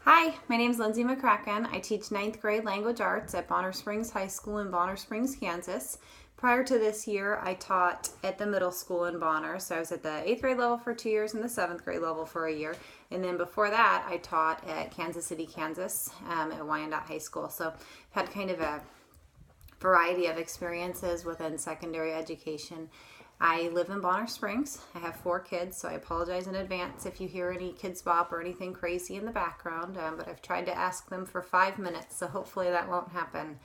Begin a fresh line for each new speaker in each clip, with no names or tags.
Hi, my name is Lindsay McCracken. I teach ninth grade language arts at Bonner Springs High School in Bonner Springs, Kansas. Prior to this year, I taught at the middle school in Bonner. So I was at the 8th grade level for 2 years and the 7th grade level for a year. And then before that, I taught at Kansas City, Kansas at Wyandotte High School. So I've had kind of a variety of experiences within secondary education. I live in Bonner Springs. I have 4 kids, so I apologize in advance if you hear any kids bop or anything crazy in the background, but I've tried to ask them for 5 minutes, so hopefully that won't happen.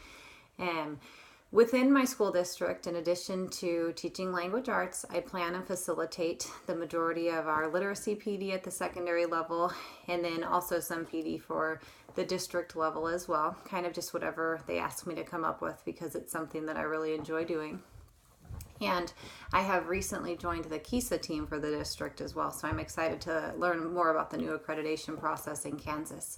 Within my school district, in addition to teaching language arts, I plan and facilitate the majority of our literacy PD at the secondary level, and then also some PD for the district level as well, kind of just whatever they ask me to come up with because it's something that I really enjoy doing. And I have recently joined the KISA team for the district as well, so I'm excited to learn more about the new accreditation process in Kansas.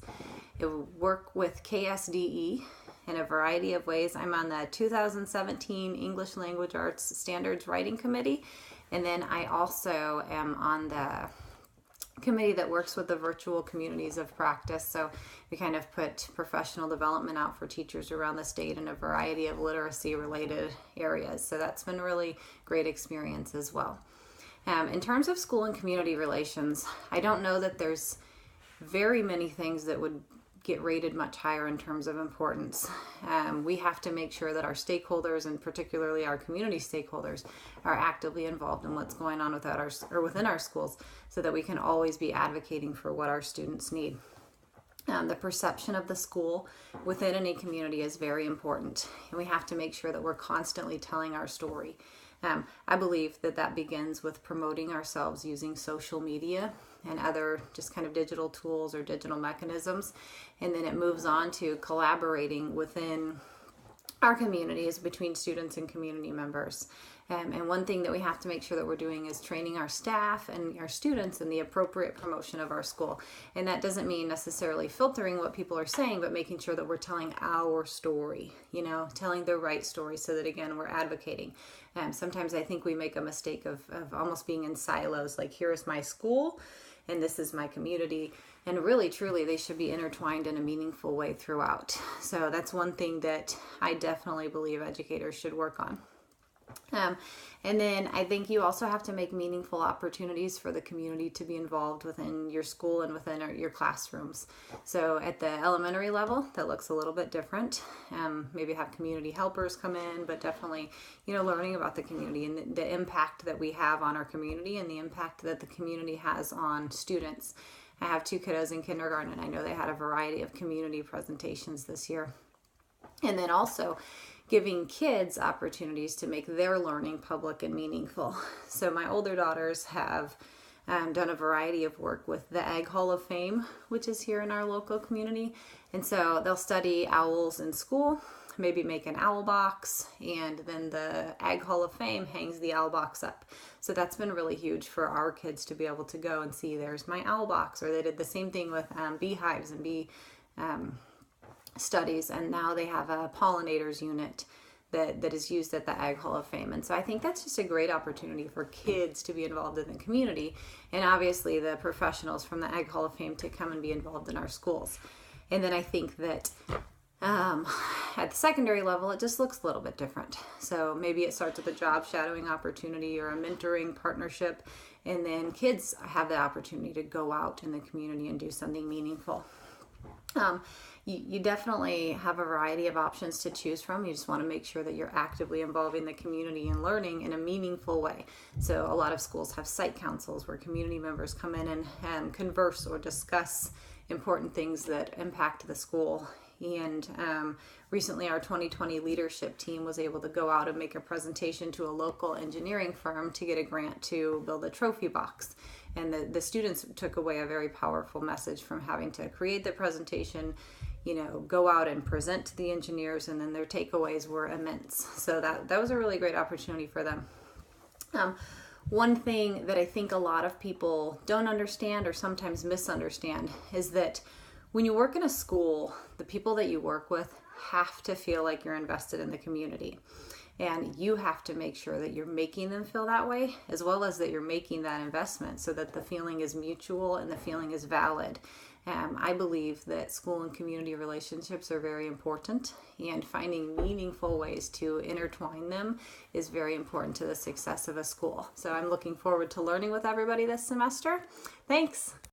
I work with KSDE in a variety of ways. I'm on the 2017 English Language Arts Standards Writing Committee, and then I also am on the committee that works with the virtual communities of practice. So we kind of put professional development out for teachers around the state in a variety of literacy related areas. So that's been really great experience as well. In terms of school and community relations, I don't know that there's very many things that would get rated much higher in terms of importance. We have to make sure that our stakeholders, and particularly our community stakeholders, are actively involved in what's going on within our schools, so that we can always be advocating for what our students need. The perception of the school within any community is very important, and we have to make sure that we're constantly telling our story. I believe that begins with promoting ourselves using social media and other just kind of digital tools or digital mechanisms, and then it moves on to collaborating within our communities between students and community members. And one thing that we have to make sure that we're doing is training our staff and our students in the appropriate promotion of our school. And that doesn't mean necessarily filtering what people are saying, but making sure that we're telling our story, telling the right story, so that, again, we're advocating. Sometimes I think we make a mistake of almost being in silos, like, here is my school and this is my community. And really, truly, they should be intertwined in a meaningful way throughout. So that's one thing that I definitely believe educators should work on. And then I think you also have to make meaningful opportunities for the community to be involved within your school and within your classrooms. So at the elementary level, that looks a little bit different. Maybe have community helpers come in, but definitely, learning about the community and the impact that we have on our community and the impact that the community has on students. I have 2 kiddos in kindergarten, and I know they had a variety of community presentations this year. And then also giving kids opportunities to make their learning public and meaningful. So my older daughters have done a variety of work with the Ag Hall of Fame, which is here in our local community. And so they'll study owls in school, maybe make an owl box, and then the Ag Hall of Fame hangs the owl box up. So that's been really huge for our kids to be able to go and see, there's my owl box. Or they did the same thing with beehives and bee studies, and now they have a pollinators unit that is used at the Ag Hall of Fame. And so I think that's just a great opportunity for kids to be involved in the community, and obviously the professionals from the Ag Hall of Fame to come and be involved in our schools. And then I think that at the secondary level, it just looks a little bit different. So maybe it starts with a job shadowing opportunity or a mentoring partnership, and then kids have the opportunity to go out in the community and do something meaningful. You definitely have a variety of options to choose from. You just want to make sure that you're actively involving the community in learning in a meaningful way. So a lot of schools have site councils where community members come in and converse or discuss important things that impact the school. And recently our 2020 leadership team was able to go out and make a presentation to a local engineering firm to get a grant to build a trophy box. And the students took away a very powerful message from having to create the presentation, go out and present to the engineers, and then their takeaways were immense. So that was a really great opportunity for them. One thing that I think a lot of people don't understand or sometimes misunderstand is that when you work in a school, the people that you work with have to feel like you're invested in the community. And you have to make sure that you're making them feel that way, as well as that you're making that investment so that the feeling is mutual and the feeling is valid. I believe that school and community relationships are very important, and finding meaningful ways to intertwine them is very important to the success of a school. So I'm looking forward to learning with everybody this semester. Thanks.